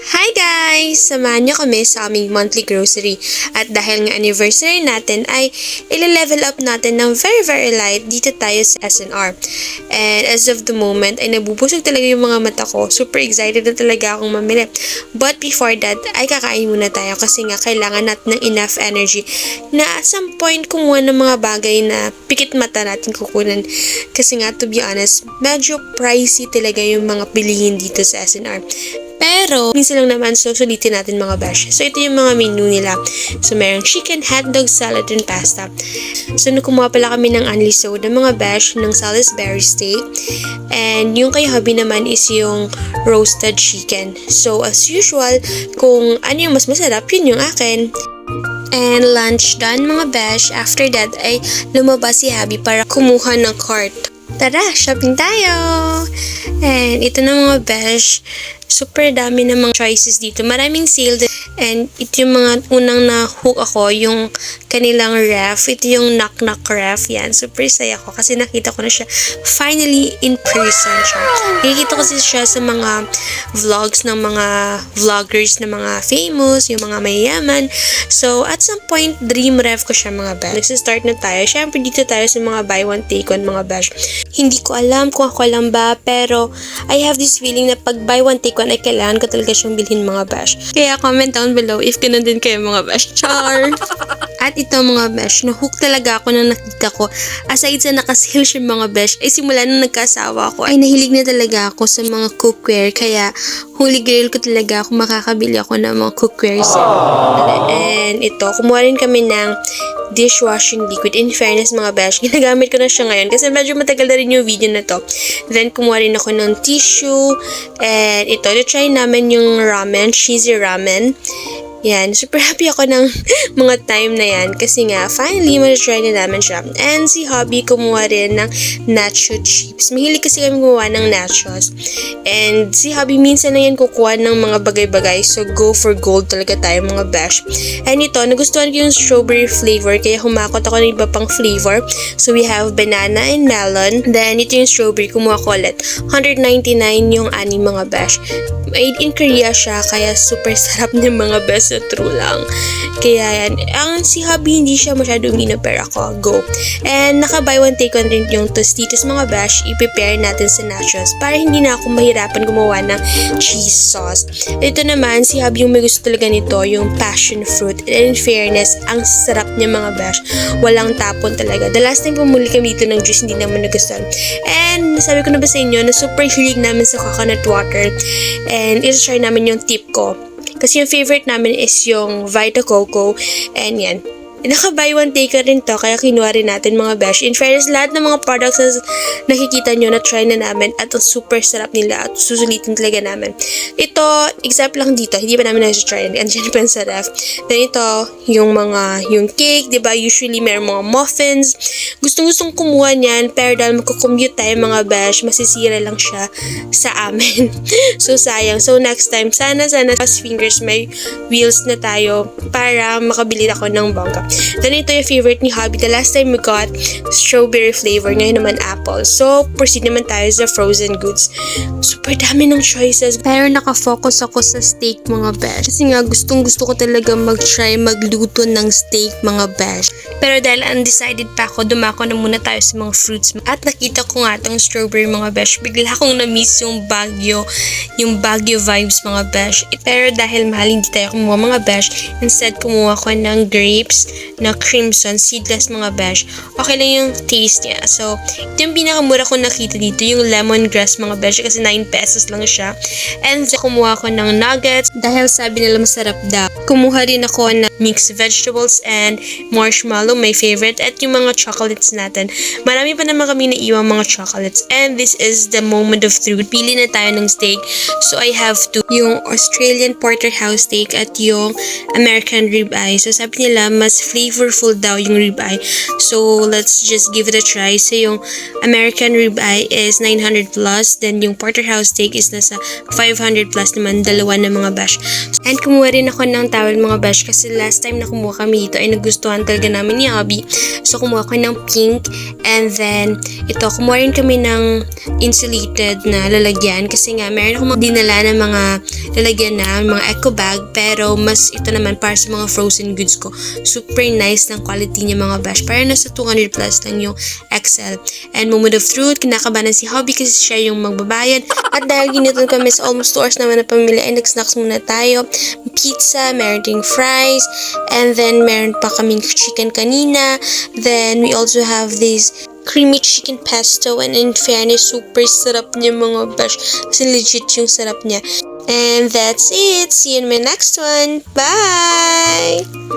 Hi guys! Samahan niyo kami sa aming monthly grocery. At dahil nga anniversary natin ay ile-level up natin ng very light dito tayo sa SNR. And as of the moment ay nabubusog talaga yung mga mata ko. Super excited na talaga akong mamili. But before that ay kakain muna tayo kasi nga kailangan natin ng enough energy na at some point kumuha ng mga bagay na pikit mata natin kukunan. Kasi nga to be honest, medyo pricey talaga yung mga bilihin dito sa SNR. Pero, minsan lang naman susulitin natin mga besh. So, ito yung mga menu nila. So, merong chicken, hotdog, salad, and pasta. So, kumuha pala kami ng unli soda mga besh ng Salisbury steak. And yung kay hubby naman is yung roasted chicken. So, as usual, kung ano yung mas masarap, yun yung akin. And lunch done mga besh. After that ay lumabas si hubby para kumuha ng cart. Tara, shopping tayo! And ito na mga besh. Super dami ng mga choices dito. Maraming sale. And ito yung mga unang na-hook ako, yung kanilang ref. Ito yung knock-knock ref. Yan, super saya ko kasi nakita ko na siya finally in person siya. Nakikita ko kasi siya sa mga vlogs ng mga vloggers na mga famous, yung mga mayayaman. So, at some point, dream ref ko siya mga besh. Nagsistart na tayo. Siyempre, dito tayo sa mga buy one, take one mga besh. Hindi ko alam kung ako lang ba, pero I have this feeling na pag buy one, take one, ay kailangan ko talaga siyang bilhin mga besh. Kaya comment down below if ganun din kayo mga besh. Char! At ito mga besh, na-hook talaga ako nang nakita ko. Aside sa nakasale siya mga besh, ay simula nung nagkasawa ako, ay nahilig na talaga ako sa mga cookware. Kaya holy grail ko talaga kung makakabili ako ng mga cookware set. And ito, kumuha rin kami ng dishwashing liquid. In fairness mga besh, ginagamit ko na siya ngayon kasi medyo matagal na rin yung video na to. Then kumuha rin ako ng tissue. And ito, try namin yung ramen, cheesy ramen. Yan, super happy ako ng mga time na yan kasi nga, finally, ma-try na namin siya. And si hubby kumuha rin ng nacho chips. Mahilig kasi kami gumawa ng nachos. And si hubby minsan na yan kukuha ng mga bagay-bagay. So, go for gold talaga tayo mga besh. And ito, nagustuhan ko yung strawberry flavor kaya humakot ako ng iba pang flavor. So, we have banana and melon. Then, ito yung strawberry. Kumuha ko ulit. 199 yung ani mga besh. Made in Korea siya kaya super sarap ng mga besh. True lang. Kaya yan. Ang si hubby hindi siya masyado umino pero ako. Go. And naka buy one take one rin yung Tostitos mga besh. I-prepare natin sa nachos para hindi na ako mahirapan gumawa ng cheese sauce. Ito naman si hubby yung may gusto talaga nito yung passion fruit. And in fairness, ang sarap niya mga besh. Walang tapon talaga. The last time pumuli kami dito ng juice hindi naman nagustuhan. And sabi ko na ba sa inyo na super hilig namin sa coconut water. And isa-try namin yung tip ko. Kasi yung favorite namin is yung Vita Coco. And yan. Naka-buy one take rin to, kaya kinuha rin natin mga besh. In fairness, lahat ng mga products na nakikita nyo na try na namin at ang super sarap nila at susulitin talaga namin. Ito, example lang dito, hindi pa namin na-try. Andiyan pa sa ref. Then ito, yung cake, diba? Usually, meron mga muffins. Gustong kumuha niyan, pero dahil magkukommute tayo mga besh, masisira lang siya sa amin. So, sayang. So, next time, sana, cross fingers, may wheels na tayo para makabili ako ng bongga. Then ito yung favorite ni hubby. The last time we got strawberry flavor, ngayon naman apple. So, proceed naman tayo sa frozen goods. Super dami ng choices. Pero nakafocus ako sa steak mga besh. Kasi nga gustong gusto ko talaga mag-try magluto ng steak mga besh. Pero dahil undecided pa ako, dumako na muna tayo sa mga fruits. At nakita ko nga tong strawberry mga besh. Bigla akong na-miss yung Baguio vibes mga besh. Pero dahil mahal hindi tayo kumuha mga besh, instead kumuha ko ng grapes na crimson, seedless mga besh. Okay lang yung taste niya. So, ito yung pinakamura ko nakita dito, yung lemongrass mga besh kasi 9 pesos lang siya. And so, kumuha ko ng nuggets dahil sabi nila masarap daw. Kumuha rin ako ng mixed vegetables and marshmallow, my favorite, at yung mga chocolates natin. Marami pa naman kami naiwang mga chocolates. And this is the moment of truth. Pili na tayo ng steak. So, I have yung Australian porterhouse steak at yung American ribeye. So, sabi nila mas flavorful daw yung ribeye. So, let's just give it a try. So, yung American ribeye is 900 plus. Then, yung porterhouse steak is nasa 500 plus naman. Dalawa na mga besh. And kumuha rin ako ng towel mga besh kasi last time na kumuha kami dito ay nagustuhan talaga namin ni Hobby. So kumuha ko ng pink and then ito kumuha rin kami ng insulated na lalagyan kasi nga meron akong dinala ng mga lalagyan na mga eco bag pero mas ito naman para sa mga frozen goods ko. Super nice ng quality niya mga besh. Para nasa 200 plus lang yung XL. And moment of truth, kinakabahan si Hobby kasi siya yung magbabayad. At dahil ginitun kami sa almost 2 hours naman na pamilya ay nag-snacks muna tayo. Pizza, meron ding fries, and then meron pa kaming chicken kanina. Then we also have this creamy chicken pesto, and in fairness, super sarap niya mga besh. Kasi legit yung sarap niya. And that's it. See you in my next one. Bye!